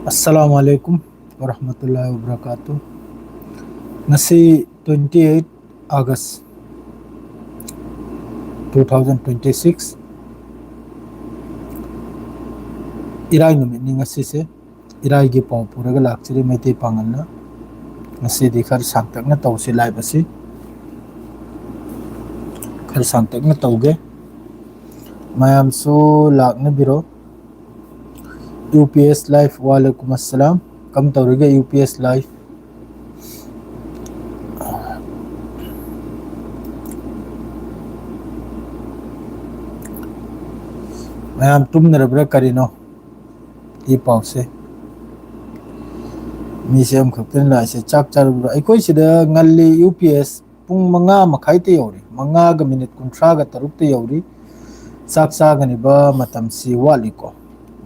Assalamualaikum warahmatullahi wabarakatuh. Ngasi 28 August 2026 irai numit ni ngasi se irai gi paw puraga lakchiri mete pangalna ngasi di khar sangtak na tawsi lai basi khar sangtak na tawge mayam su lakna biro UPS live walaikum assalam kam tawrige UPS live mayam tumnarabra karino i paw se mi se am khakten lai se chak charubra aikoi sida ngalli UPS pung manga makhai te yori manga ga minute kunthra ga taruk te yori chak chagani ba matam si wali ko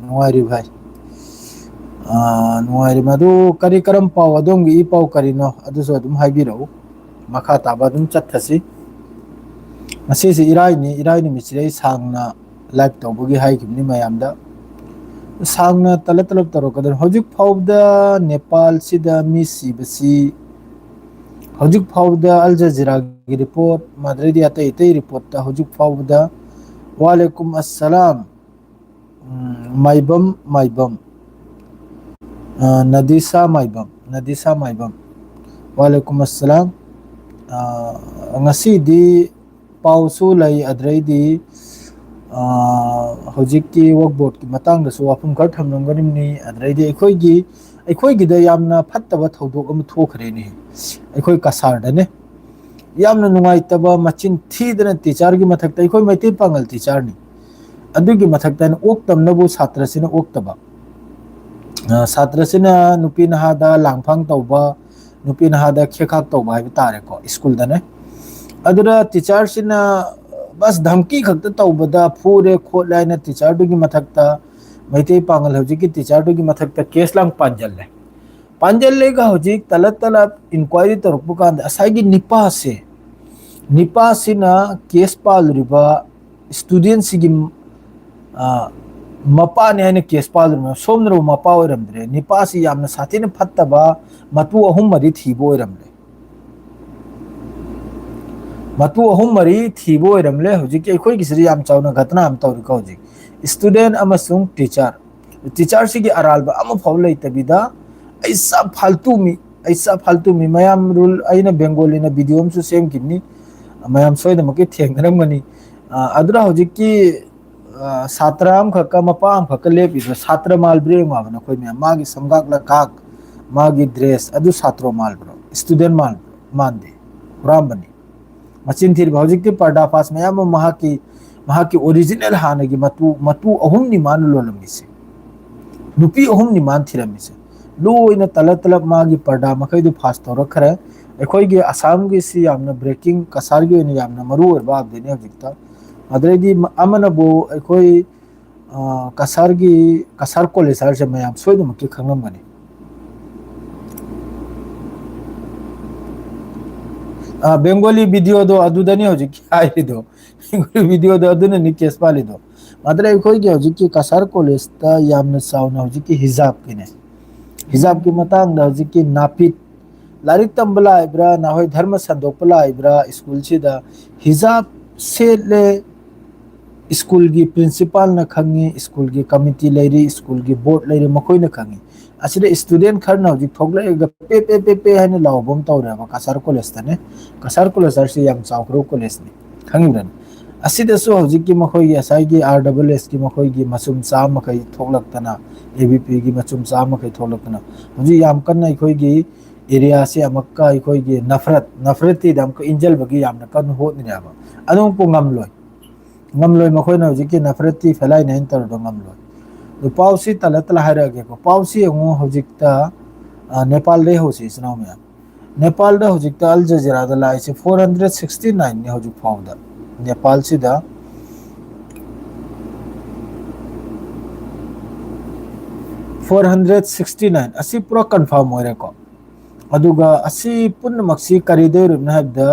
nuari bhai nuari madu kari karam paw adom gi paw karino adu so dum haibiro makha taba dum chathasi ngasi se irai ni misrei sangna live tawbugi haigimni mayamda sangna talab tarokadar hojik phawda Nepal sida mi sibasi hojik phawda Al Jazeera gi report madredi atai report ta hojik phawda walaikum assalam maibam Nadisa maibam walaikum assalam ngasi di pausu lai adredi hojiki workboard ki matang da su wafum kar thamnamganim ni adredi aikoi gi da yamna phattaba thodok am thokre ni aikoi kasar da ne yamna nungai taba machin thidana teacher gi mathak tai aikoi maiti pangal teacher ni adugi mathak tan oktam nabu chhatra sina oktaba chhatra sina nupi nahada langphang tawba nupi nahada khekak tawba hai tare ko school da ne adura teacher sina bas dhamki khakta tawbada phure khotlai na teacher dugi mathakta maitei pangal hojiki teacher dugi mathakta case lang panjal le ga hojik talat inquiry tarukpu kan asai nipa sina case palriba student sigi mapa ne haina case palriba somnro mapa oiramdre nipa si yamna sathina phattaba matu ahum mari thibo oiramle matu ahum mari thibo oiramle hojiki aikoi gisri yam chawna ghatna am tawri ka hojik student amasung teacher sigi aralba ama phawlei tabida aisa faltu mi mayam rule aina Bengali na video am su same kimni mayam soida maki thengramani adra hojiki satram khaka mapam khaka lepi satra malbre mabna khoi me magi samgak la kak magi dress adu satro malbro student mal mande rambani machin thir hojiki parda pass mayam mahaki original hanagi matu ahum ni man lolamisi nupi ahum ni man thiramisi loina talab magi parda makai du fast torakhare aikoi ge Assam ge si yamna breaking kasar ge ni yamna maru ba abdeni hojikta adredi amana bo aikoi kasar college har se mayam soidu maki khangam gani Bengali video do adudani hojiki ai do Bengali video do aduna ni case pali do madra aikoi ge hojiki kasar college ta yamna sauna hojiki hijab kine hijab ki matang da hojiki napit larik tambala ibra na hoi dharma sandopala ibra school sida hijab se le school gi principal na khangi school gi committee lairi school gi board lairi makoi na khangi asida student khar na hojik thokla ga pe haina lawbom tawra ba kasar college ta ne kasar college ar si yam chawkro college ni khangi ran asida so hojik ki makoi gi asai gi RWS ki makoi gi masum cha makai thoklak tana ABP gi masum cha makai thoklak tana hoji yam kan nai khoi gi area se amakka khoi gi nafrati dam ko injal bagi yam na kan hot ni ba anong pu ngamloi makoi na hojik ki nafrati felai nain tar do ngamloi do pausi talatla hara ge ko pausi ngo hojik ta Nepal re hosi isna me Nepal da hojik ta Al Jazeera da lai se 469 ni hojik phawda Nepal sida 469 asi pura confirm hoire ko aduga asi punna maksi karider na habda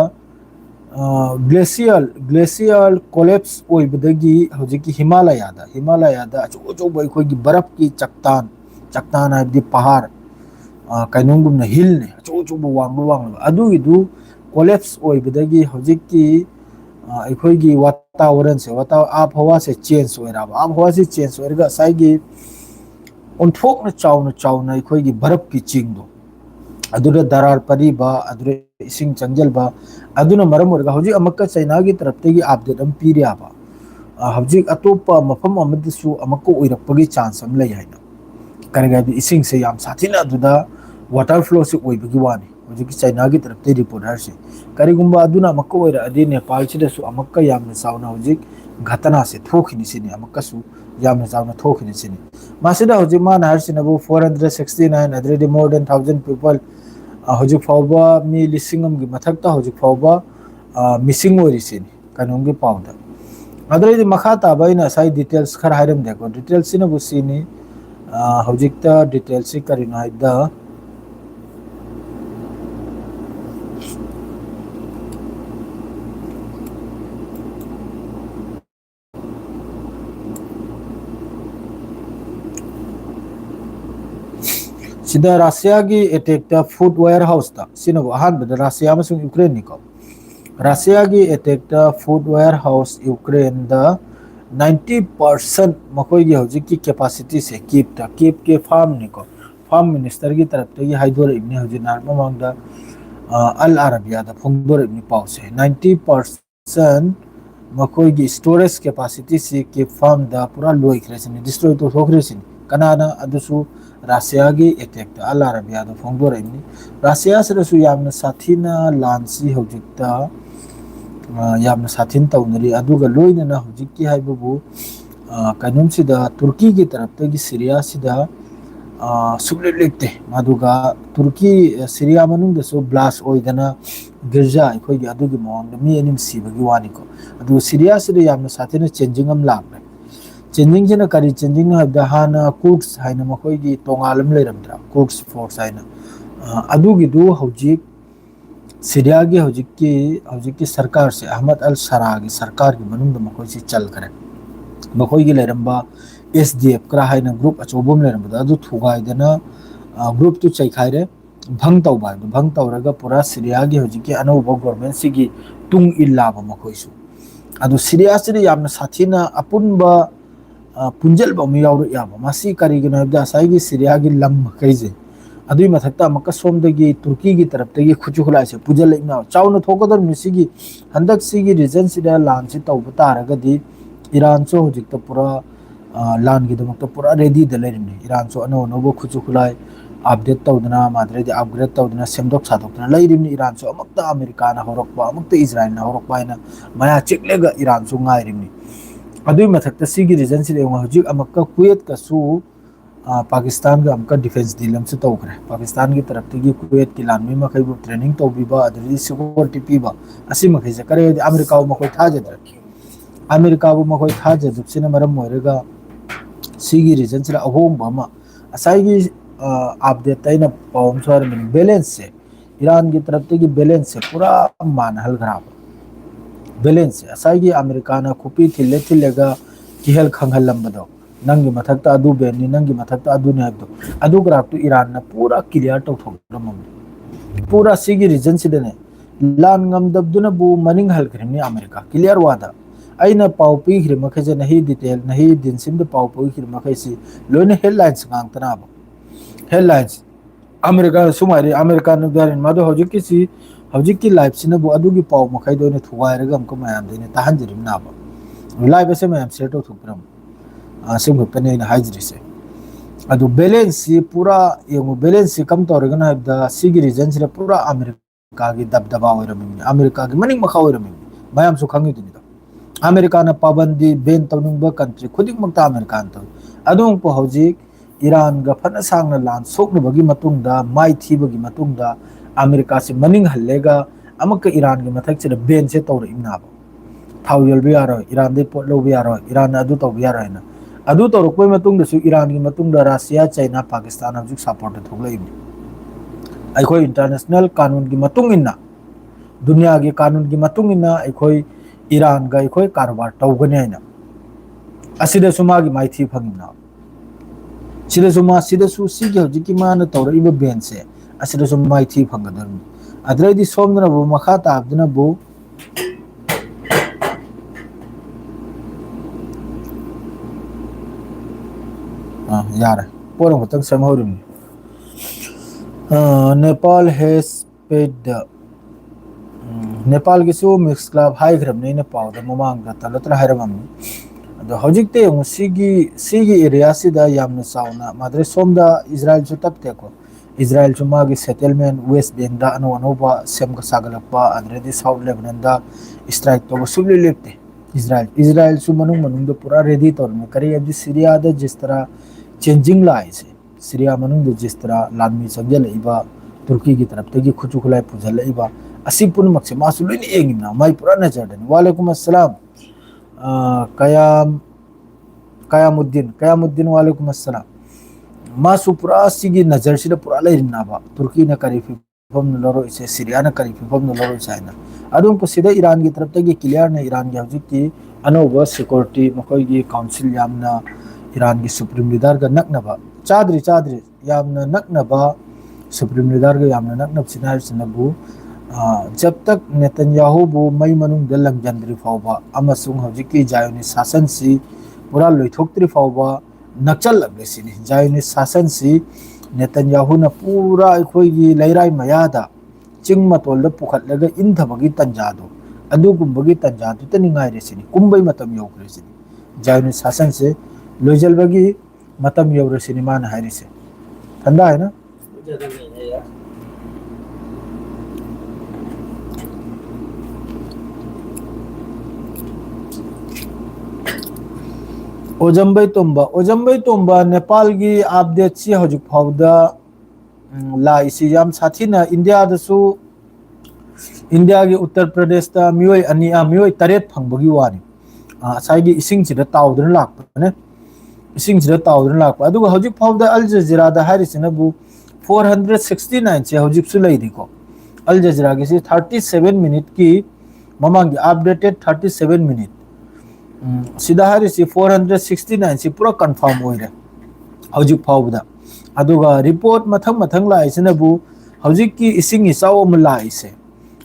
glacial collapse oibadagi hojiki Himalaya da acho boi khoi gi baraf ki चट्टान है पहाड़ कईनोंगुम हिल ने अचौ अचौब वांग अदुगिदु collapse ओइबदगी हौजिककी अखोइगी वातावरण से आबहावा से change होइराब आबहावा से चेंज होइरगा साइगी ओंथोकना चावना चावना अखोइगी बरफ की चिंगदो अदुरा दरार परिबा अदुरा इसिंग चंगजलबा अदुना मरम ओइरगा हौजिक अमक्का चाइना की तरफतेगी अपडेट अम पीरियाबा हौजिक अतोपा मफम अमदसु अमक्का ओइरकपगी चांस अम लई हाइना करेगा इसिंग से याम साथिना अदुदा वाटर फ्लो से ओइबगी वानी हौजिक चाइना की तरफते रिपोर्ट हरसे करिगुंबा अदुना अमक्का ओइरा अदि नेपाल सिदसु अमक्का यामना चावना हौजिक घटना से थोखिनि सिनि अमक्कासु यामना चावना थोखिनि सिनि मासिदा हौजिक माना हरसिनबु 469 अदरेदि मोर देन 1000 पीपल हौजिक फावबा मी लिसिंगम की मथक्ता हौजिक फावबा मिसिंग ओइरिसिनि कनोंगी पावदा अदरेदि मखा ताबा इना साइ डिटेल्स खर हाइरम देखो डिटेल्स सिनबु सिनि हौजिकता डिटेल्स सि करिनो हाइदा सिदा रशिया की अटैक ता फूड वेयर हाउस ता सिनबु अहानबद रशिया अमसुंग यूक्रेन निको रशिया की अटैक ता फूड वेयर हाउस यूक्रेन दा 90% मकोई हौजिक की कैपेसिटी से कीप के फार्म निको फार्म मिनिस्टर की तरफ ते हाइदोर इबने हौजिक नार ममांगदा अल अरबिया दा फोंगदोर इबने पाउसे 90% मकोई की स्टोरेज कैपेसिटी से के फार्म दा पूरा लोइख्रेसिन डिस्ट्रॉय तो होख्रेसिन कनाना अदुसु रशिया की अटैक ता अल अरबिया दा फोंगदोर इबने रशिया से यामना साथीना लांसी हौजिकता यामना साथीन तौनरी अदुगा लोइनना हौजिककी हाइबबु कनोमसिदा तुर्की की तरफ की सीरिया सिदा सुबलेते मादुगा तुर्की सीरिया मनुंगदसु ब्लास्ट ओइदना गिरजा अखोइगी अदुगी मौंग मी एनिम सिबगी वानिको अदु सीरिया सिदा यामना साथीना चेंजिंग अम लाक्रे चेंजिंग जिना करी चेंजिंग हाइबदा हाना कुर्स हाइना मखोइगी तोंगालम लेरमद्रा कुर्स फोर्स हाइना अदुगी दु हौजिक सीरिया की हौजिककी सरकार से अहमद अल सरा की सरकार की मनुंग मखोइ से चल करे मखोइगी लेरंबा एसडीएफ करा हाइना ग्रुप अचोबम लेरंबदा अदु थुगाइदना ग्रुप तु चैखाइरे भंग तौरगा पूरा सीरिया की हौजिककी अनौबा गवर्नमेंट सिगी तुंग इल्लाबा मखोइसु अदु सीरिया से यामना साथीना अपुनबा पुंजलबा मु यावरु याबा मासी करिगनो हबदा साइगी सीरिया की लम मखैजे अदुई मथक्ता अमक्का सोमदगी तुर्की की तरफतगी खुचुखुलाइ से पुजलैना चावना थोकदर मिसिगी हंदक सिगी रीजन सिदा लान से तौब तारगदी ईरान सो हौजिकता पूरा लान की दमकता पूरा रेडी द लेरिमने ईरान सो अनो अनोबो खुचुखुलाइ अपडेट तौदना माद्रेदि अपग्रेड तौदना सेमदोक सादोकना लैरिमने ईरान सो अमक्ता अमेरिका ना हौरकबा अमक्ता इजराइल ना हौरकबा हैना माया चिकलेगा ईरान सो गाइरिमने अदुई मथक्ता सिगी रीजन सिदा हौजिक अमक्का कुवैत कसु पाकिस्तान का अमका डिफेंस डील से तौखरे पाकिस्तान की तरफ की कुवैत की लानमी मखैबु ट्रेनिंग तौबीबा अदरी सिक्योरिटी पीबा असी मखैसे करे अमेरिका मखै थाजद्र अमेरिका मखै थाजदुसिना मरम ओइरगा सिगी रीजन से अहोंबा अमा असाइगी अपडेट तैना पावम सर में बैलेंस से ईरान की तरफ की बैलेंस से पूरा मान हलग्राब बैलेंस से असाइगी अमेरिका ना खुपी थिलेगा किहल खंगहलंबदो नंगी मथक्ता अदु बेनी नंगी मथक्ता अदु ने हबदो अदु ग्राफ्टु ईरान ना पूरा क्लियर तौथोरमम पूरा सिगी रीजन सिदने लान ngमदबदुना बु मनिंग हलग्रिमनी अमेरिका क्लियर वादा अइना पाउ पीग्रि मखजे नहीं डिटेल नहीं दिनसिम द पाउ पीग्रि मखैसी लोने हेडलाइंस गांगतना हेडलाइंस अमेरिका सुमारी अमेरिका न दारिन मादो हौजिककी लाइफ सिना बु अदुगी पाउ मखै दोने थुगाइरगा हमको मयाम देने ताहंजरिम नाबा लाइफ से मयाम सेट तौथुकरम सिंगपने हाइजरिसे अदु बैलेंस से पूरा यंगो बैलेंस से कम तौरगना हबदा सिगी रीजन से पूरा अमेरिका की दबदबा ओइरमिन अमेरिका की मनिंग मखा ओइरमिन मयाम सु खंगी दुनिदा अमेरिका ना पाबंदी बेन तौनिंगबा कंट्री खुदिक मक्ता अमेरिका तौ अदुंग पो हौजिक ईरान गा फना सांगना लान सोकनबगी मतुंगदा माइ थीबगी मतुंगदा अमेरिका से मनिंग हल्लेगा अमक ईरान के मथक से बेन से तौर इमनाबा थाउ यलबि यारो ईरान दे पोट लोबि यारो ईरान अदु तौबि यारो ना अदु तौरकपै मतुंगदसु ईरान की मतुंगदा रशिया चाइना पाकिस्तान हौजिक सपोर्ट थोगलैबि अखोई इंटरनेशनल कानून की मतुंगिना दुनिया की कानून की मतुंगिना अखोई ईरान गा अखोई कारोबार तौगने हैना असिदसु मागी माइथी फंगिना सिदसु मा सिदसु सिगे हजिकी माना तौरइबा बेंच से असिदसु माइथि फंगदरम अद्रैदि सोमदनबु मखा ताबदनबु यार पोरो खतंग समहौरिम Nepal has paid the Nepal gisu mix club high gram ne pau da mamang da talatra hairamam ado hojikte yung sigi area sida yamna sauna madre somda Israel chu tapte ko Israel chu magi settlement West Bank da ano ba sem ka sagalakpa adre di South Lebanon da strike to subli lepte Israel chu manung da pura ready tor me kari abdi Syria da जिस तरह changing lies Syria manung da जिस तरह लामी संजल इबा तुर्की की तरफ तक खुचु खुलाई पुजल इबा असी पुन मक्से मासुलिन एंगिना माई पुरा नजर दन वालेकुम अस्सलाम कयामुद्दीन वालेकुम अस्सलाम मासु पुरा सिगी नजर सिदा पुरा लेरिना बा तुर्की न करी फिफम न लरो इसे सीरिया न करी फिफम न लरो चाइना अदुम को सिदा ईरान की तरफ तक क्लियर न ईरान की हजिक की अनोवा सिक्योरिटी मकोई की काउंसिल यामना ईरान की सुप्रीम लीडर का नकनबा चादरी यामना नकनबा सुप्रीम लीडर का यामना नकनब सिनार सिनबु जब तक नेतन्याहू बु मई मनुंग द लंगजंद्री फावबा अमसुंग हजिकी जायोनी शासन सी पूरा लोइथोक्त्री फावबा नक्चल लगलेसिनी जायोनी शासन सी नेतन्याहू न पूरा अखोइगी लैराई मयादा चिंग मतोल द पुखटलगा इंधबगी तंजादो अदुगुंबगी तंजादु तनिंगाय रेसिनी कुंबई मतम योगरेसिनी जायोनी शासन से लोइजलबगी मतम योगरेसिनी मान हारिसे ठंडा है ना ओजम्बई तोंबा नेपाल की अपडेट सी हजुक फाउदा ला इसी याम साथी ना इंडिया की उत्तर प्रदेश ता मियोय तरेत फंगबगी वानी साइगी इसिंग सिदा ताउदन लाकपने इसिंग सिदा ताउदन लाकपा अदुगा हजुक फाउदा अल जजीरा दा हारिसिनबु 469 से हजुक सु लैदिको अल जजीरा की सी 37 मिनट की ममांगी अपडेटेड 37 मिनट सिदा हारिसी 469 से पूरा कंफर्म होइरे हौजिक फाउबदा अदुगा रिपोर्ट मथंग लाइसिनबु हौजिक की इसिंग इसाव म लाइसे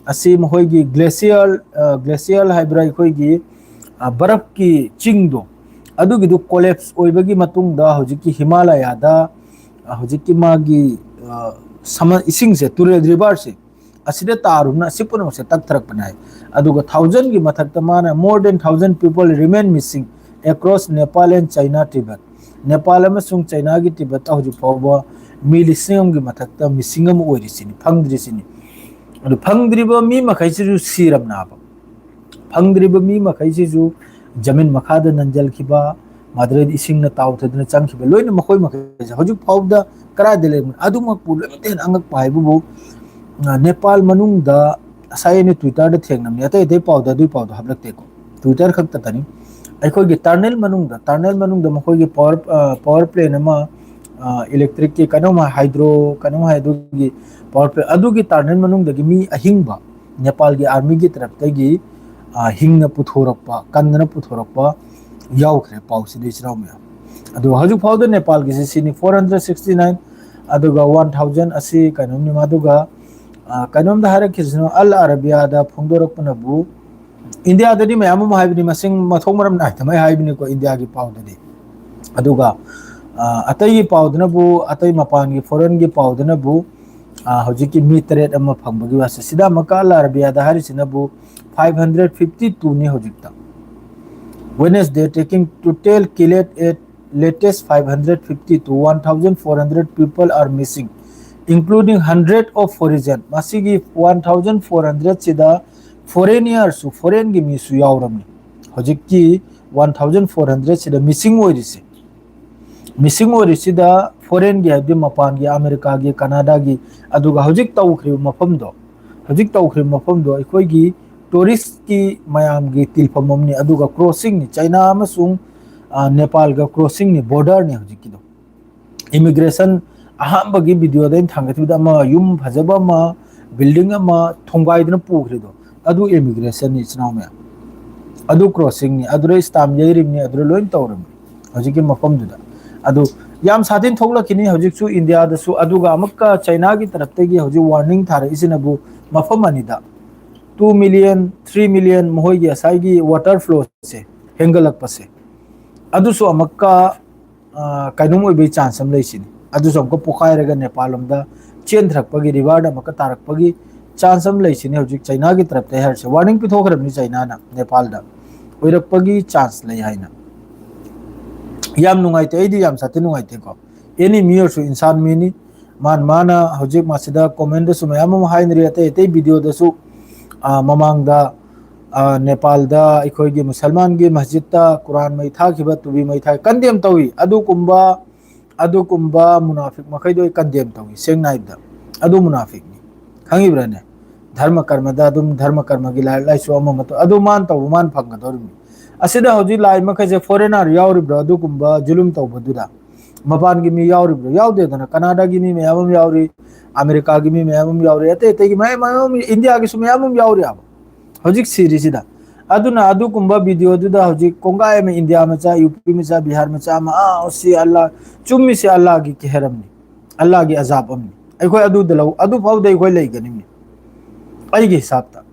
असि महोइगी ग्लेशियल हाइब्रा खोइगी बरफ की चिंगदो अदुगी दु कोलैप्स ओइबगी मतुंगदा हौजिक की हिमालय दा हौजिक की मागी सम इसिंग से तुरेल रिवर से असिदे तारुना सिपुन से तक बनाए अदुगा 1000 की मथक माना more than 1000 people remain missing across Nepal and China तिब्बत नेपाल अमसुंग चाइना की तिब्बत हजु फावबा मिलिसिंग की मथक मिसिंग अम ओरिसिनी फंगद्रिसिनी अदु फंगद्रिबा मी मखैसिजु सिरमनाबा फंगद्रिबा मी मखैसिजु जमीन मखाद नंजल खिबा माद्रेद इसिंग न तावथदन चंखिबा लोइन मखोय मखै हजु फावदा करा देले अदुमक पुलतेन अंगक पाइबु नेपाल मनुंग दा साइने ट्विटर द थेंगनम अतै अतै पाउदा दुई पाउदा हबलकते को ट्विटर खक्ता तनी अखोगी टर्नल मनुंग दा मखोगी पावर प्लेन अमा इलेक्ट्रिक के कनोमा हाइड्रो की पावर प्ले अदुगी टर्नल मनुंग दगी मी अहिंगबा नेपाल की आर्मी की तरफ तगी हिंगना पुथोरकपा कंदना पुथोरकपा यावखरे पाउसी देचराव में अदु हजु फाउदा नेपाल की सिनी 469 अदुगा 1000 असि कनोमनि मादुगा कनोम दा हारकिसनो अल अरबिया दा फोंदोरकपनबु इंडिया ददी मयाम हाइबनि मसिंग मथों मरम नाय तमै हाइबनि को इंडिया की पाउददी अदुगा अतई पाउदनबु अतई मपान की फॉरेन की पाउदनबु हौजिकी मी तरेत अमा फंगबगी वासे सिदा मका अल अरबिया दा हारिसिनबु 552 ने हौजिकता वेडनेसडे टेकिंग टू टेल किलेट at latest 550 to 1400 people are missing including 100 of foreign masigi 1400 sida foreigners foreign gi misu yawramni hojikki 1400 sida missing oirisi da foreign gi habdi mapan gi america gi canada gi aduga hojik tawkhri mafam do ikoi gi tourist ki mayam gi tilpamamni aduga crossing ni china amasung Nepal का crossing ने border ने हजिकी दो immigration अहम बगी video then थांगथिदा मा yum फजबा मा building मा थोंगाइदन पुखरे दो अदु इमिग्रेशन नि चनाव में अदु क्रॉसिंग नि अदु स्टाम येरिम नि अदु लोइन तौरम हजिकी मफम दुदा अदु याम साथिन थोकलकिनी हजिकसु इंडिया दसु अदुगा अमक्का चाइना की तरफतेगी हजिक वार्निंग थारे इसिनबु मफम अनिदा 2 मिलियन 3 मिलियन मोहगी असाइगी वाटर फ्लो से हेंगलक पसे अदुसु अमक्का काइनुम ओइबे चांस हम लेसिनी अदुसु हमको पोखाइरगा नेपाल हमदा चेन थरकपगी रिवार्ड अमक्का तारकपगी चांस हम लेसिनी हजिक चाइना की तरफते हरसे वार्निंग पिथोखरबनी चाइना ना नेपाल दा ओइरकपगी चांस ले हाइना याम नुंगाइते एदी याम साथे नुंगाइते को एनी मियरसु इंसान मिनी मान माना हजिक मासिदा कमेंट दसु मयाम हाइन रियते एते वीडियो दसु ममांग दा नेपाल दा अखोगी मुसलमान की मस्जिद ता कुरान मै थाखिबा तुबी मै था कंडेम तवी अदु कुंबा मुनाफिक मखैदो कंडेम तवी सेंग नाइबदा अदु मुनाफिक नि खंगिब्रने धर्म कर्म दा दुम धर्म कर्म की लाइसु अम मत अदु मान तव मान फंगदोरमी असिदा हजि लाई मखैजे फॉरेनर यावरिब्रा अदु कुंबा जुलुम तवबदुदा मपान की मी यावरिब्रा यावदेदना कनाडा की मी मयाम यावरी अमेरिका की मी मयाम यावरी अते की मयाम इंडिया की सुमयाम यावरी अब हजिक सीरीसिदा अदुना अदु कुंबा वीडियो दुदा हजिक कोंगाय में इंडिया में चा यूपी में चा बिहार में चा मा ओसी अल्लाह चुम्मी से अल्लाह की कहरमनी अल्लाह की अजाब अमनी अखोय अदु दलौ अदु फाउदे अखोय लेगनिमनी अइगे हिसाब ता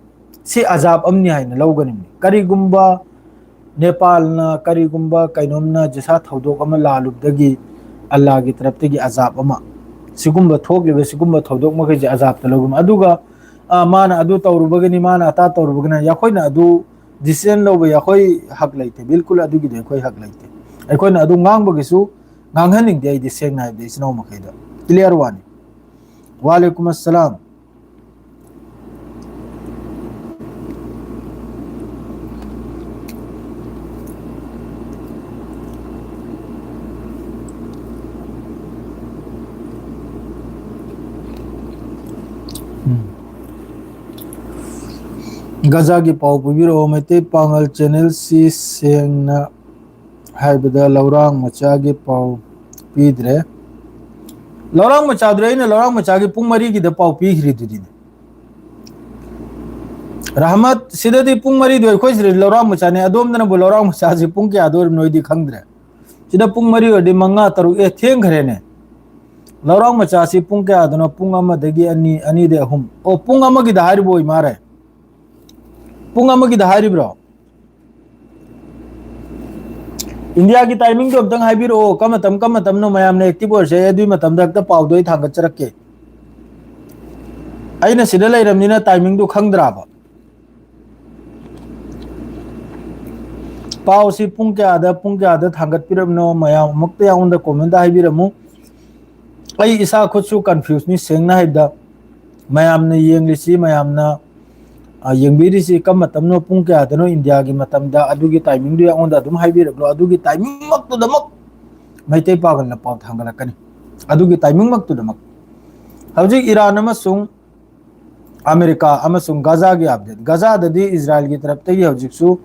से अजाब अमनी हाइना लौगनिमनी करिगुंबा नेपाल ना करिगुंबा कैनोमना जसा थौदोक अमा लालुबदगी अल्लाह की तरफतेगी अजाब अमा सिगुंबा थोकलिबे सिगुंबा थौदोक मखैजे अजाब तलगुम अदुगा माना अदु तौरुबगनी माना अता तौरुबगना याखोइना अदु डिसीजन लौबे याखोइ हक लेते बिल्कुल अदुगी याखोइ हक लेते अखोइना अदु ngangbagीसु nganghनिंग दे आइदि सेंग नाइबदे इसनो मखैदा क्लियर वानी वालेकुम अस्सलाम गजा की पाव पुबिरो मैते पांगल चैनल सी सेंगना हाइबदा लौरांग मचा की पाव पीद्रे लौरांग मचा द्रे ने लौरांग मचा की पुंग मरी की द पाव पीखरी दुदी रहमत सिददी पुंग मरी दो खोइ सिरि लौरांग मचा ने अदोम दना बो लौरांग मचा से पुंग के आदोर नोइदी खंगद्रे सिदा पुंग मरी ओदि मंगा तरु ए थेंग खरे ने लौरांग मचा से पुंग के आदनो पुंग अमा दगी अनि दे अहुम ओ पुंग अमा की दहारी बोई मारे पुंग अमा की दहारी ब्रो इंडिया की टाइमिंग तो अबतंग हाइबिरो कम नो मयाम ने एक्टिव और से दुई मतम दक पाउदोई थांगत चरके अइना सिदा लेरमनिना टाइमिंग दो खंगद्राबा पाव सी पुंग के आदा थांगत पिरमनो मयाम मक्ते याउंदा कमेंट हाइबिरमु अई इसा खुदसु कंफ्यूज नि सेंगना हाइदा मयाम ने येंगलिसी मयाम ना येंबिरिसी कम मतमनो पुंग के आदनो इंडिया की मतमदा अदुगी टाइमिंग दु याउंदा अदुम हाइबिरबलो अदुगी टाइमिंग मक्तु दमक मैते पागल ना पाव थांगलकनी अदुगी टाइमिंग मक्तु दमक हौजिक ईरान अमसुंग अमेरिका अमसुंग गाजा की अपडेट गाजा ददी इजराइल की तरफ तगी हौजिकसु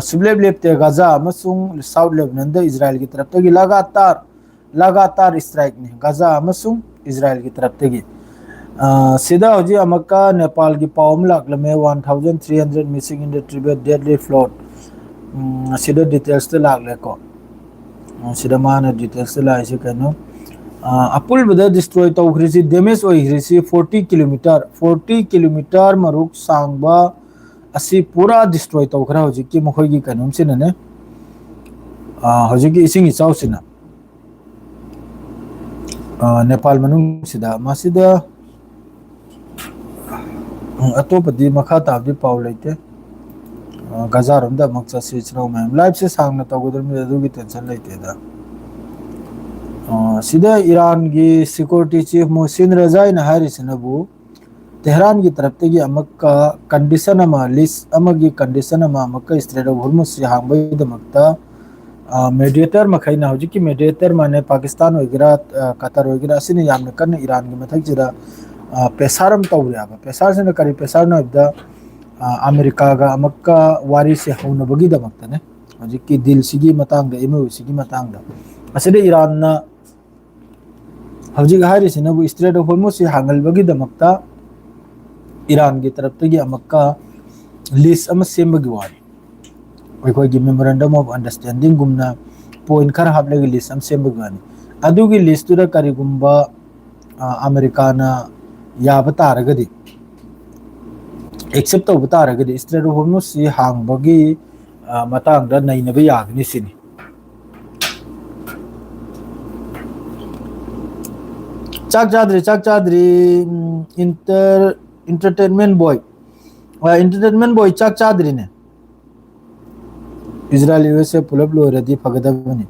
सुबलेब लेपते गाजा अमसुंग साउथ लेबनान द इजराइल की तरफ तगी लगातार स्ट्राइक ने गाजा अमसुंग इजराइल की तरफ तगी सिदा हौजी अमक्का नेपाल की पावम लाकलमे 1300 missing in the tribute deadly flood सिदा डिटेल्स ते लागले को सिदा मान डिटेल्स ते लाइसे कनो अपुल बद डिस्ट्रॉय तौखरिसी डैमेज ओइखरिसी 40 किलोमीटर मरुक सांगबा असी पूरा डिस्ट्रॉय तौखरा हौजी की मखोगी कनुम सिनने हौजी की इसिंग इचाउ सिना नेपाल मनुंग सिदा मासिदा अतोपदी मखा ताबदी पाव लेते गाजा रमदा मक्सा सिचनो मैम लाइव से सांगना तगोदर में अदुगी टेंशन लेते दा सीधा ईरान की सिक्योरिटी चीफ मोहसिन रजाई ने हारिसनबु तेहरान की तरफ तगी अमक्का कंडीशन अमा लिस्ट अमगी कंडीशन अमा अमक्का स्ट्रेट ऑफ हॉर्मुज से हांगबै दमक्ता मीडिएटर मखैना हौजिकी मीडिएटर माने पाकिस्तान वगैरह कतर वगैरह सिने यामने कन ईरान की मथक जिदा पेसारम तौरियाबा पेसार से करी पेसार नबदा अमेरिका गा अमक्का वारी से हौनबगी दमक्तने हौजिकी दिल सिगी मतांग एमओ सिगी मतांग असिदे ईरान ना हौजिक हारिसिनबु स्ट्रेट ऑफ हॉर्मुज से हांगलबगी दमक्ता ईरान की तरफ तगी अमक्का लिस्ट अमा सेमबगी वारी अखोगी मेमोरेंडम ऑफ अंडरस्टैंडिंग गुमना पॉइंट खर हाबलेगी लिस्ट अम सेमबगी वानी अदुगी लिस्टुदा करिगुम्बा अमेरिकाना याबा तारगदि एक्सेप्ट तौबा तारगदि स्ट्रेट ऑफ होर्मुज सि हांगबगी matangda nainaba yagni sini chak chadri entertainment boy chak chadri ne Israel USA pulab loiradi fagadabani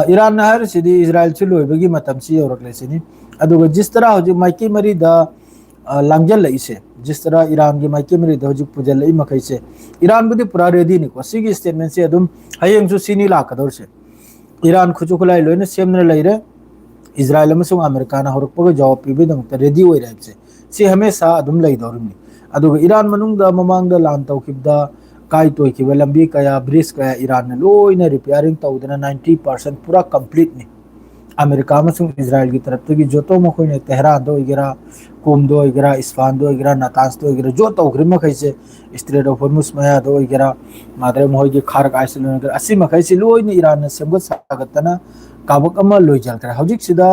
Iran na har sidi Israel chu loibagi matam si yorakle sini aduga jis tarah hoji maiki mari da langjal lai se जिस तरह Iran की माइके में हजू पुजल मखई से Iran बुदी पूरा ready निको सिगी statement से अदुम हयेंग सु सिनी लाकदौर से ईरान खुजु खुलाई लोइने सेमने लैरे इजराइल अमसुंग अमेरिका ना हरपग जवाब पिबदम रेडी होय रहे से हमेशा अदुम लैदौरनी अदुगा ईरान मनुंग दा ममांग दा लान तौखिबदा काय तोयखिबा लंबी कया ब्रिज कया ईरान ने लोइने रिपेयरिंग तौदना 90% पूरा कंप्लीट नि अमेरिका मसुंग इजराइल की तरफ तगी जोतो मखोइने तेहरान दो इगरा कुम दो इगरा इस्फान दो इगरा नातांस दो इगरा जो तौग्रि मखैसे स्ट्रेट ऑफ होर्मुज मया दो इगरा मादरे मोहगी खारक आइसलैंड इगरा असि मखैसे लोइने ईरान ने सेमगत सागतना काबक अमा लोइजल करे हौजिक सिदा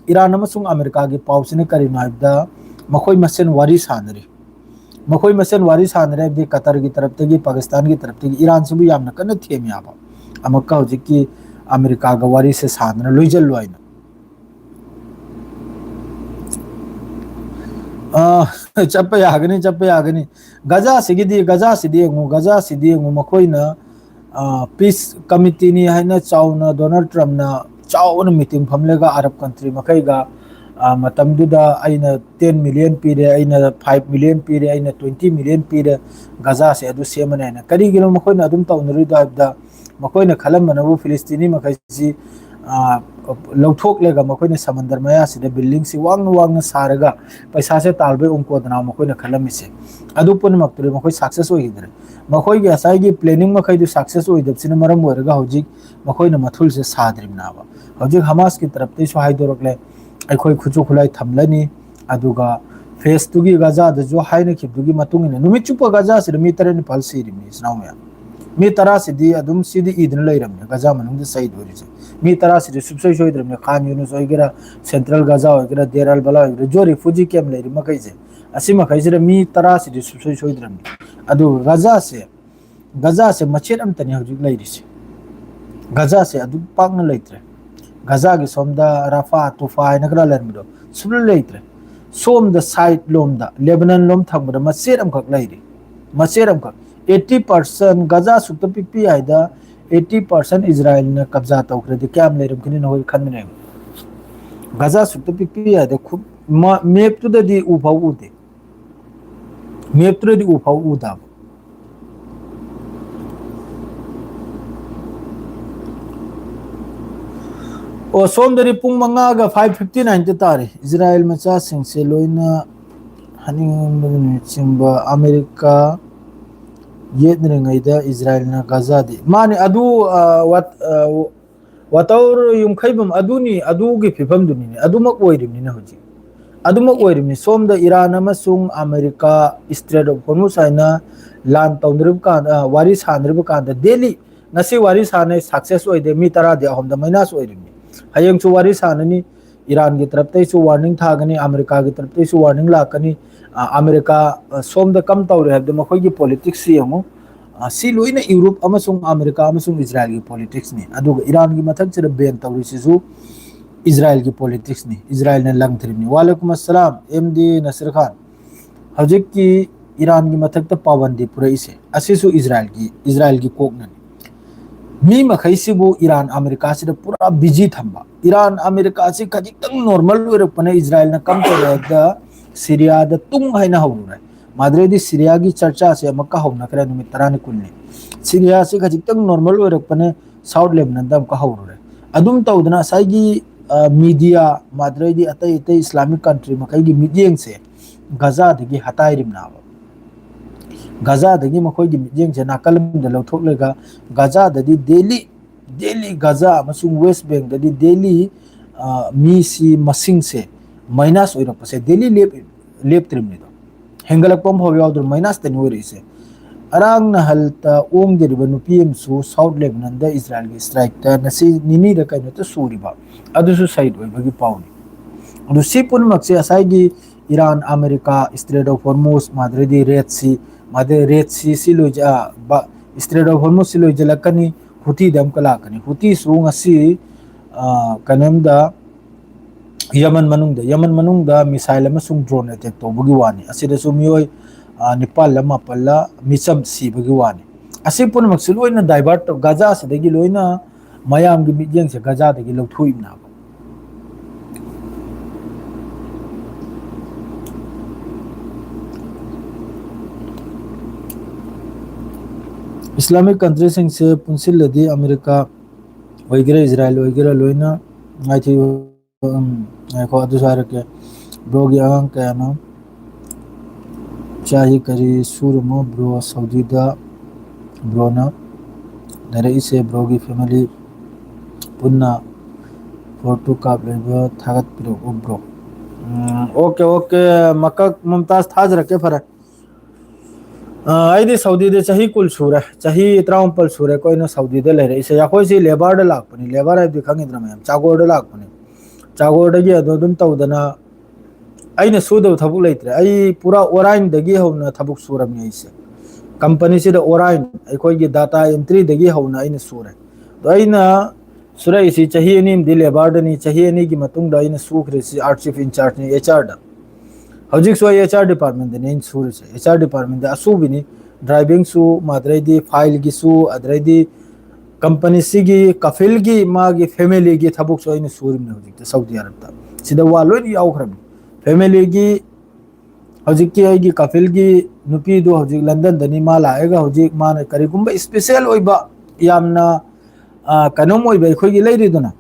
ईरान अमसुंग अमेरिका की पाउसने करि नाइबदा मखोइ मसेन वारी सानरे मखोइ मसेन वारी सानरे दि कतर की तरफ तगी पाकिस्तान की तरफ तगी ईरान से भी यामना कन थेम याबा अमक्का हौजिक की अमेरिका का वारी से साधना लोइजल लोइना चप्पे यागनी गजा सिदी मखोइना पीस कमिटी नि हाइना चाउना डोनाल्ड ट्रम्प ना चाउना मीटिंग फमलेगा अरब कंट्री मखैगा मतमदुदा आइना 10 मिलियन पीरे आइना 5 मिलियन पीरे आइना 20 मिलियन पीरे गजा से अदु सेमने ना करिगिनो मखोइना अदुम तौनरुदा आबदा मखोइना खलमनबु फिलिस्तीनी मखैसी लौथोकलेगा मखोइना समंदर मया सिदा बिल्डिंग सि वांग सारगा पैसा से तालबे उमकोदना मखोइना खलमिसे अदु पुनमक्तरे मखोइ सक्सेस होइदरे मखोइ गे असाइगी प्लानिंग मखैदु सक्सेस होइदबसिना मरम ओरगा हौजिक मखोइना मथुल से साद्रिमनाबा हौजिक हमास की तरफ ते सो हाइदोरकले अखोइ खुचु खुलाई थमलनी अदुगा फेस तुगी गजा द जो हाइना खिबदुगी मतुंगिना नुमित चुप गजा से मी तरनि पल सिरिमि इस्नाउया मी तरा सिदी अदुम सिदी ईदन लैरमने गजा मनुंग सईद होरिसे मी तरा सिदी सुबसोय सोइद्रमने खान यूनुस ओइगेरा सेंट्रल गजा ओइगेरा देर अल बला ओइगेरा जो रिफ्यूजी कैंप लैरि मखैसे असि मखैसे मी तरा सिदी सुबसोय सोइद्रमने अदु गजा से मचेत अमतनि हौजिक लैरिसे गजा से अदु पाकन लैत्रे गजा की सोमदा रफा तुफा नगरा लरमिदो सुबल लैत्रे सोम द साइड लोम दा लेबनान लोम थंबदा मचेत अमखक लैरि मचेत अमखक 80% गजा सुक्त पिपी आइदा 80% इजराइल ने कब्जा तौखरे क्याम लेरम खनि न होय खनने गजा सुक्त पिपी आइदा खुब मैप टू दी उफाउ उदे मैप टू दी उफाउ उदा ओ सोमदरी पुंग मंगागा 5:59 तारे इजराइल मचा सिंसे लोइना हनिंग चिंबा अमेरिका येदरिंगैदा इजराइल ना गजा दी माने अदु वातौर युमखैबम अदुनी अदुगी फिफम दुनी अदुमक ओइरिमनि ना होजि अदुमक ओइरिमनि सोमदा ईरान अमसुंग अमेरिका स्ट्रेट ऑफ होर्मुज आइना लान तौनरिब का वारी सानरिब का डेली नसी वारी साने सक्सेस ओइदे मी तरा दे हमदा माइनस ओइरिमनि हयंग सु वारी साननी ईरान की तरफ तैसु वार्निंग थागनी अमेरिका की तरफ तैसु वार्निंग लाकनी अमेरिका सोम द कम तौरे हबदे मखोय की पॉलिटिक्स यमु सी लोइना यूरोप अमसुंग अमेरिका अमसुंग इजराइल की पॉलिटिक्स नि अदुगा ईरान की मथक से बैन तौरिसिसु इजराइल की पॉलिटिक्स नि इजराइल ने लंगथरिमनि वालेकुम अस्सलाम एमडी नसीर खान हौजिक की ईरान की मथक त पाबंदी पुरैसे असिसु इजराइल की कोकननि मी मखैसिबु ईरान अमेरिका से पूरा बिजी थंबा ईरान अमेरिका से खजितंग नॉर्मल ओरपने इजराइल ने कम तौरेदा सीरिया द तुंग हैना हौरे माद्रेदी सीरिया की चर्चा से मक्का हौना करे नुमित तरानि कुल्ले सीरिया से खजितंग नॉर्मल ओरपने साउथ लेबनान दम का हौरे अदुम तौदना साइगी मीडिया माद्रेदी अतै अतै इस्लामिक कंट्री मखैगी मीडियंग से गजा दगी हताइरिमनाबा गजा दगी मखोय की मीडियंग से नाकलम द लौथोकलेगा गजा ददी डेली गजा अमसुंग वेस्ट बैंक ददी डेली मीसी मसिंग से माइनस ओइरपसे डेली लेप त्रिमनि दो हेंगलकपम हो यावदर माइनस तनि ओरिसे अरांग नहलता ओंगदिरिबा नुपी अमसु साउथ लेबनान दा इजराइल की स्ट्राइक ता नसी निनी दा कइनो ता सूरिबा अदुसु साइड ओइबगी पाउनी अदु सी पुनमक्से असाइगी Iran America strait of Hormuz माद्रेदी रेड सी मादे रेड सी सिलोजा स्ट्रेट ऑफ हॉर्मुज सिलोजा लकनी हुती दम कलाकनी हुती सु ngasi कनमदा यमन मनुंगदा मिसाइल अमसुंग ड्रोन अटैक तौबगी वानी असिदसु मियोय निपाल मापल्ला मिचम सिबगी वानी असि पुनमक्सु लोइना डाइवर्ट गाजा सिदगी लोइना मयामगी मिजेंग से गाजा दगी लौथुइना इस्लामिक कंट्री से पुनसिल्लदी अमेरिका वगैरह इजराइल वगैरह लोइना आइथि को अदु सारके ब्रोगी आंग कयानो चाही करी सूरमो ब्रो सऊदीदा ब्रोना नरे इसे ब्रोगी फैमिली पुन्ना फोटो काप लेबो थागत पिरो ब्रो ओके ओके मक्का मुमताज थाज रखे फरा आइदे सऊदी दे चाही कुल सूरे चाही 53 सूरे कोइनो सऊदी दे लेरे इसे याखोय सी लेबर दे लाकपनी लेबर है दिखांगे द्रम चागोर दे लाकपनी चागोर दगी अदुम तौदना अइने सुदव थबुक लेत्रे अइ पूरा ओराइन दगी हौना थबुक सूरमनि इसे कंपनी से ओराइन अखोयगी डाटा एंट्री दगी हौना अइने सूरे तो अइना सूरे इसी चाही एनिम दि लेबर दनी चाही एनी की मतुंग दा अइने सूखरे सी आर्ट चीफ इंचार्ज नि एचआर दा हजिक सो एचआर डिपार्टमेंट दे इन सूरे से एचआर डिपार्टमेंट दा असुबिनी ड्राइविंग सु माद्रेदी फाइल की सु अद्रेदी कंपनी सिगी कफिल की मागी फैमिली की थबुक सो अइने सूरमनि हजिक सऊदी अरब दा सिदा वा लोइन यावखरम फैमिली की हजिक की आइगी कफिल की नुपी दो हजिक लंदन दनी मा लाएगा हजिक मान करिगुंबा स्पेशल ओइबा यामना कनोम ओइबा अखोयगी लेरिदुना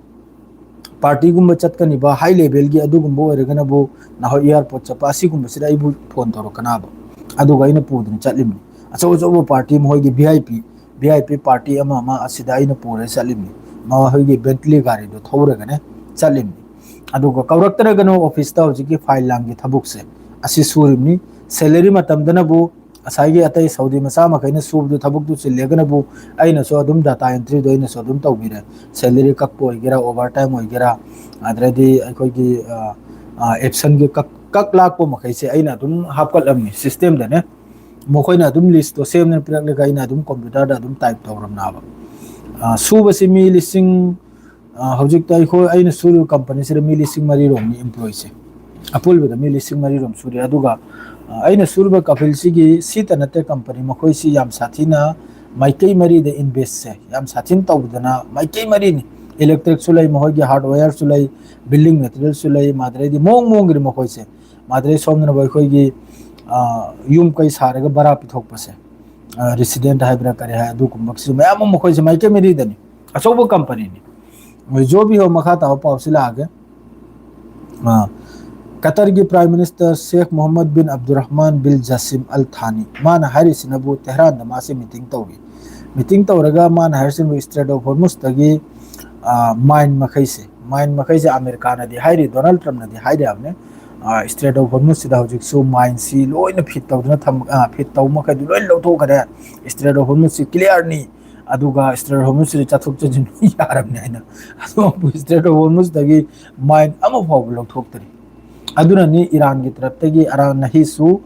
पार्टी गुंबा चतकनिबा हाई लेवल की अदुगुंबा ओइरगनबो नाहो एयरपोर्ट चपा सिगुंबा सिदा इबु फोन तोरकनाबा अदुगा इन पुदन चलिमनि अचो अचो पार्टी मोइगी वीआईपी पार्टी अमा मा असिदा इन पुरे चलिमनि मा होइगी बेंटली गाड़ी दो थौरगने चलिमनि अदुगा कौरक्तरगनो ऑफिस ता हजिकी फाइल लांगी थबुक से असि सूरिमनि सैलरी मतमदनबु असाइगी अतै सऊदी मसा मखैना सुबदु थबुक दु सिलेगनबु अइना सो अदुम डाटा एंट्री दो अइना सो अदुम तौबिरे सैलरी कक्पो ओइगेरा ओवर टाइम ओइगेरा अद्रेदी अखोयगी एप्सन की कक लाखपो मखैसे अइना अदुम हापकलमनि सिस्टम दने मखोइना अदुम लिस्ट तो सेमने पिरकले अइना अदुम कंप्यूटर दा अदुम टाइप तौरमनाबा सुबसि मी लिसिंग हजिक तैखो अइना सुरु कंपनी से मी लिसिंग मरी रोमनि एम्प्लॉय से अपुलबदा मी लिसिंग मरी रोम सुरे अदुगा अइना सुरबा कफिल सिगी सीता नते कंपनी मखोइ सी याम साथीना माइकई मरी दे इन्वेस्ट से याम साथीन तौदना माइकई मरी नि इलेक्ट्रिक सुलै महोगी हार्डवेयर सुलै बिल्डिंग मटेरियल सुलै माद्रेदी मोंग मोंगरि मखोइ से माद्रे सोमना बखोगी युम कई सारगा बरा पिथोकपसे रेसिडेंट हाइब्रा करे है अदु कुमक्सि मयाम मखोइ से माइकई मरी दनी अचौबो कंपनी नि जो भी हो मखा ताव पावसिला आगे कतर की prime minister Sheikh Mohammed bin Abdulrahman bin Jassim Al Thani मान हारिसिनबु तेहरान मासे मीटिंग तौरगा मान हारिसिनबु स्ट्रेट ऑफ हॉर्मुज तगी माइन मखैसे अमेरिका नदी हाइरि डोनाल्ड ट्रम्प नदी हाइरि हमने स्ट्रेट ऑफ हॉर्मुज सिदा हजिक सु माइन सी लोइन फिट तौदना थम फिट तौ मखै लोइन लौथोखरे स्ट्रेट ऑफ हॉर्मुज सी क्लियर नि अदुगा स्ट्रेट ऑफ हॉर्मुज सी चाथुक चजिन यारमने आइना अदु स्ट्रेट ऑफ हॉर्मुज तगी माइन अमा फाव लौथोक्तरी अदुननी ईरान की तरफ तगी अरान नहीसु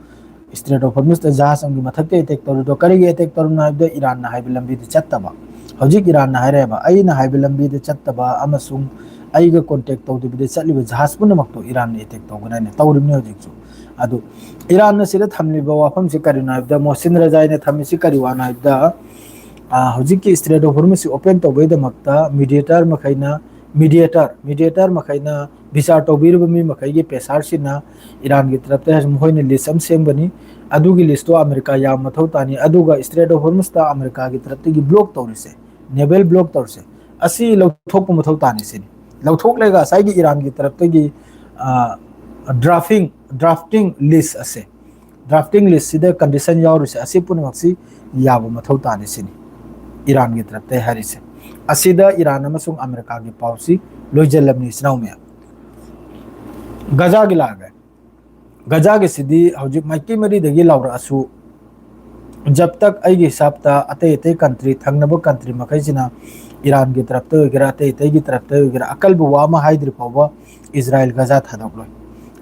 स्ट्रेट ऑफ हॉर्मुज त जहाज अंगी मथक्ते अटैक तौर दो करिगे अटैक तौर नाइबदे ईरान ना हाइबे लंबी दे चत्तबा हजिक ईरान ना हाइरेबा आई ना हाइबे लंबी दे चत्तबा अमसुंग आइगा कांटेक्ट तौर दे चलिबे जहाज पुनमक्तो ईरान ने अटैक तौगनाने तौरिमने हजिक सु अदु ईरान न सिदा थमलिबा वाफम से करि नाइबदा मोहसिन रजाई ने थमिसि करि वा नाइबदा हजिक की स्ट्रेट ऑफ हॉर्मुज ओपन तौबैदमक्ता मीडिएटर मखैना विचार तौबीरब मी मखैगी पेसार सिना ईरान की तरफ ते मोहने लिस्ट अम सेमबनी अदुगी लिस्ट अमेरिका याम मथौ तानी अदुगा स्ट्रेट ऑफ हॉर्मुज ता अमेरिका की तरफ ते ब्लॉक तौरिसे नेवल ब्लॉक तौरसे असि लौथोक मथौ तानी सिनी लौथोक लेगा साइगी ईरान की तरफ ते ड्राफ्टिंग लिस्ट सिदा कंडीशन यावरिसे असि पुनमक्सी याब मथौ तानी सिनी ईरान की तरफ ते हरिसे असिदा ईरान अमसुंग अमेरिका की पाउसी लोइजलमनि स्नाउ में गजा की लागे गजा के सिदी हजिक माइकी मरी दगी लाउरा असु जब तक आई हिसाब अतई अतई कंट्री थंगनब कंट्री मखैसिना ईरान की तरफ होगेरा अतई अतई की तरफ होगेरा अकलब वामा हाइद्री फाव इजराइल गजा थादोक्लोय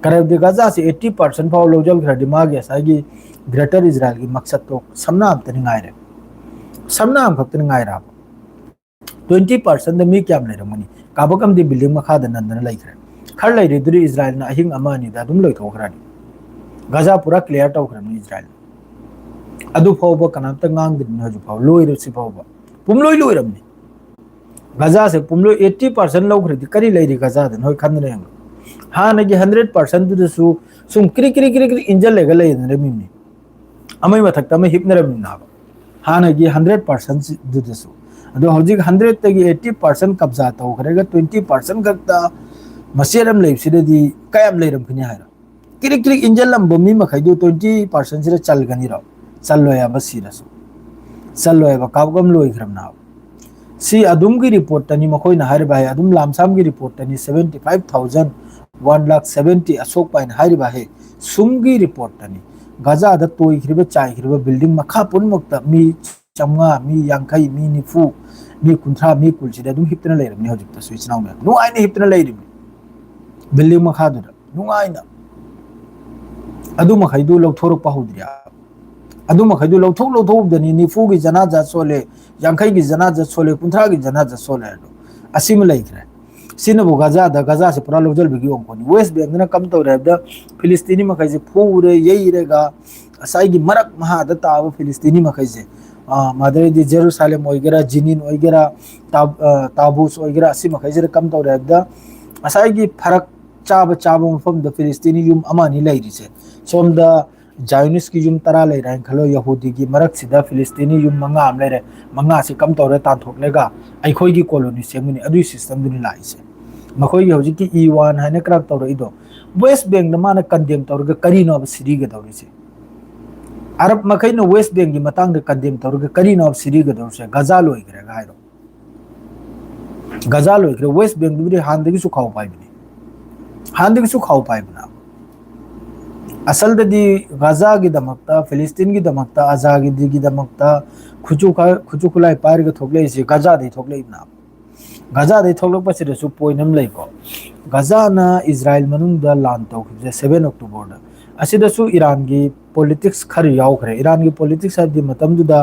करबदि गजा से 80% फाव लौजल खरदि मागे सागी ग्रेटर इजराइल की मकसद तो समना अमतनि गायरे समना अम खक्तनि गायरा 20% मी क्या लेरमनी काबकम दी बिल्डिंग मखाद नंदन लेखरे खर लेरिदुरी इजराइल ना अहिंग अमानी दा दुम लोइथोखरानी गजा पूरा क्लियर तौखरनी इजराइल अदु फाव कनामत गांगदिन हजु फाव लोइरसि फाव पुमलोइ लोइरमनी गजा से पुमलो 80% लौखरदि करी लेरि गजा दन होय खंदने हाँ नगी 100% दुदसु सुम क्री क्री क्री क्री इंजल लेगा लेदन मिमी अमै मथक्ता में हिपनरमनी नाबा हाँ नगी 100% दुदसु अदो हौजिक 100 तगी 80% कब्जा तौखरेगा 20% खक्ता मसेरम लेबसिदि कयम लेरमखनि हायरा क्री क्री इंजल लंबो मी मखैदु 20% सिरा चलगनि राव चललोया बसिरसु चललोया काबगम लोइखरमना सी अदुम की रिपोर्ट तनी मखोय ना हारे बाहे अदुम लामसाम की रिपोर्ट तनी 75,000 1,70,000 अशोक पाइन हारे बाहे सुम की रिपोर्ट तनी गजा द तोइखरिबे चाइखरिबे बिल्डिंग मखा पुनमक्ता मी चमगा मी यांखै मी निफु मी कुंथ्रा मी कुलसिदे अदुम हिपतना लेरमनि हजिक त स्विच नाउ नु आइने हिपतना लेरिमि बिल्डिंग मखा दुदा नु आइना अदुम मखैदु लौथोरक पाहुद्रिया अदुम मखैदु लौथोक निफु की जनाजा सोले यांखै की जनाजा सोले कुंथ्रा की जनाजा सोले असिम लेखरे सिनबु गजा से पूरा लौजल बिगी ओंकोनी वेस्ट बैंक ना कम तौरे द फिलिस्तीनी मखैसे फूरे येइरेगा असाई की मरक महा द ताव फिलिस्तीनी मखैसे मादरे दि जेरूसलेम ओइगेरा जिनिन ओइगेरा ताबूस ओइगेरा असि मखैसे कम तौरे द असाई की फरक चाब मफम द फिलिस्तीनी युम अमानी लेरिसे सोम द जायनिस की युम तरा ले रहे खलो यहूदी की मरक सिदा फिलिस्तीनी युम मंगा आम ले रहे मंगा से कम तौरे तांथोकलेगा अखोई की कॉलोनी सेमुनी अदुई सिस्टम दुनि लाइसे मखोई हौजी की E1 हाने क्रक तौरे इदो वेस्ट बैंक न माने कंडेम तौरे करीनो अब सिरी के तौरे से अरब मखै न वेस्ट बैंक की मतंग द कंडेम तौरे करीनो अब सिरी के तौरे से गजा लोइ करे गायरो गजा लोइ करे वेस्ट बैंक दुबरी हांदगी सु खाउ पाइबनी हांदगी सु खाउ पाइबना असल ददी गजा की दमकता फिलिस्तीन की दमकता आजादी की दमकता खुचु खुलाई पार के थोकले से गजा दे थोकले ना गजा दे थोकलो पसे सु पोइनम लेको गजा ना इजराइल मनुंग द लान तौक 7 अक्टूबर द असिदसु ईरान की पॉलिटिक्स खर यावखरे ईरान की पॉलिटिक्स हादि मतम दुदा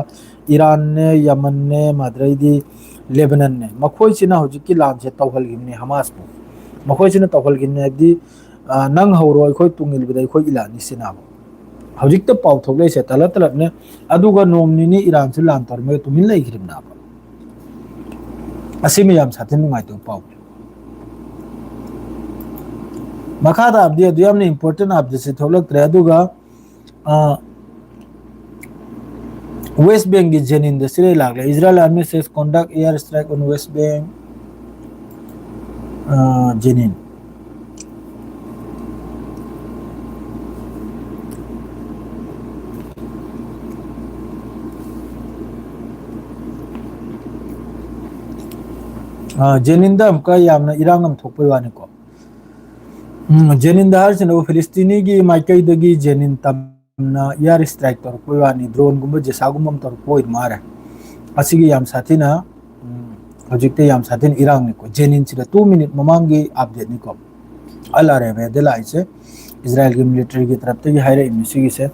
ईरान ने यमन ने मद्रैदी लेबनान ने मखोय सिना होजि की लान से तौहल गिमने हमास पु मखोय सिना तौहल गिमने दी नंग हौरो अखोय तुंगिल बिदा अखोय इलानी सिनाबो हौजिक त पाउ थोगले से तलत तलत ने अदुगा नोमनिनी ईरान से लान तर में तुमिल लेखिरमना असिमे याम साथे नुंगाइ तो पाउ मखादा अपदे दुयामने इंपोर्टेंट अपदे से थोलक त्रे अदुगा वेस्ट बैंक की जेनिन द सिरे लागले Israel army says conduct air strike on West Bank Jenin जेनिंदा हमका यामना इरांगम थोपय वानिको जेनिंदा हर सिनो फिलिस्तीनी की माइकई दगी जेनिन तमना एयर स्ट्राइक तोर कोय वानी ड्रोन गुम जेसागुम तोर कोय मारे असिगी याम साथिना हजिकते याम साथिन इरांग निको जेनिन सिदा 2 मिनट ममांगी अपडेट निको अलारे में देलाइसे इजराइल की मिलिट्री की तरफ से हायरे इमिसिगी से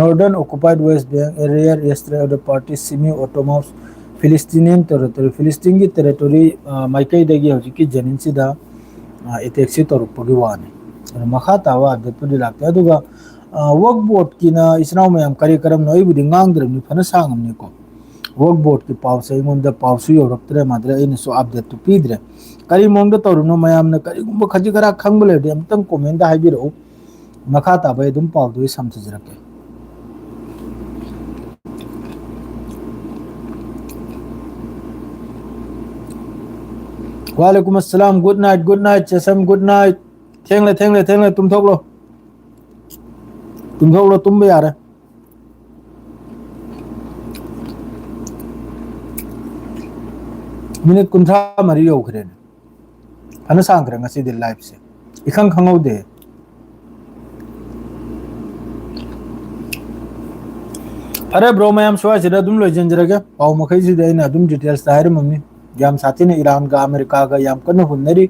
northern occupied West Bank area ashtray of the party semi autonomous फिलिस्तीनियन territory फिलिस्तीन की टेरिटरी माइकई दगी हजिकी जेनिन सिदा एटेक्सी तोरपगी वानी मखा तावा अपडेट लागते अदुगा वर्क बोर्ड की ना इसनाव में करी करम नई बुदी ngang फन सांगमनी को वर्क बोर्ड की पाव से इंगोंद पाव सु योरक्तरे माद्रे इन सो अपडेट तो पीद्रे करी मोंग तोरनो मयाम न करी गुम खजी करा खंगले दे अमतंग कमेंट दा हाइबिरो मखा ताबे दुम पाव दो समझजरके वालेकुम अस्सलाम गुड नाइट चसम गुड नाइट थेंगले तुम थोक लो तुम भी यार मिनट कुंथा मरी योखरे अन सांखरे ngasi दि लाइव से इखंग खंगौ दे फरे ब्रो मैम स्वाइसिदा दुम लोइजनजरगे पाउ मखैसिदा अइना दुम डिटेल्स ताइरममनि याम साथिने ईरान का अमेरिका का याम कन्न हुन्नरी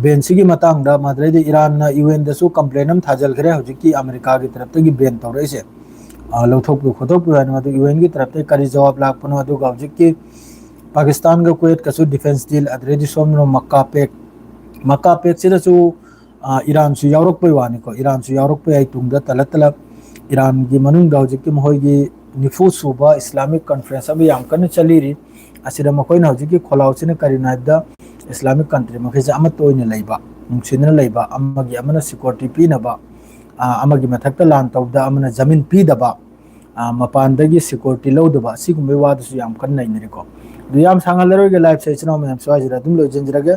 बेन सिगी मतंगदा माद्रेदे ईरान ना यूएन दसु कंप्लेन हम थाजलखरे हजिकी अमेरिका की तरफ तगी बेन तौरेसे लौथोक खोथोक यानी मदु यूएन की तरफ ते करी जवाब लाखपनो अदु हजिकी पाकिस्तान का कुवैत कसु डिफेंस डील अद्रेदि सोमनो मक्का पेक सिदसु ईरान सु यावरक वानी को ईरान सु यावरक पे तुंगदा तलत तलत ईरान की मनुंग हजिकी महोयगी निफु सुबा इस्लामिक कॉन्फ्रेंस अब याम कन्न चलीरी असिदा मखोयना हजिकी खोलाउसिने करीनाइदा इस्लामिक कंट्री मखैसे अमत ओइने लैबा नुंसिना लैबा अमगी अमना सिक्योरिटी पीनबा अमगी मथक्ता लान तौदा अमना जमीन पीदबा मपानदगी सिक्योरिटी लौदबा सिगुम्बे वादसु याम कन्न नैनरिको दु याम सांगलरोगे लाइफ सेशन में स्वाजिरा दुम लोइजनजरगे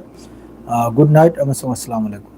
गुड नाइट अमसुंग अस्सलाम वालेकुम।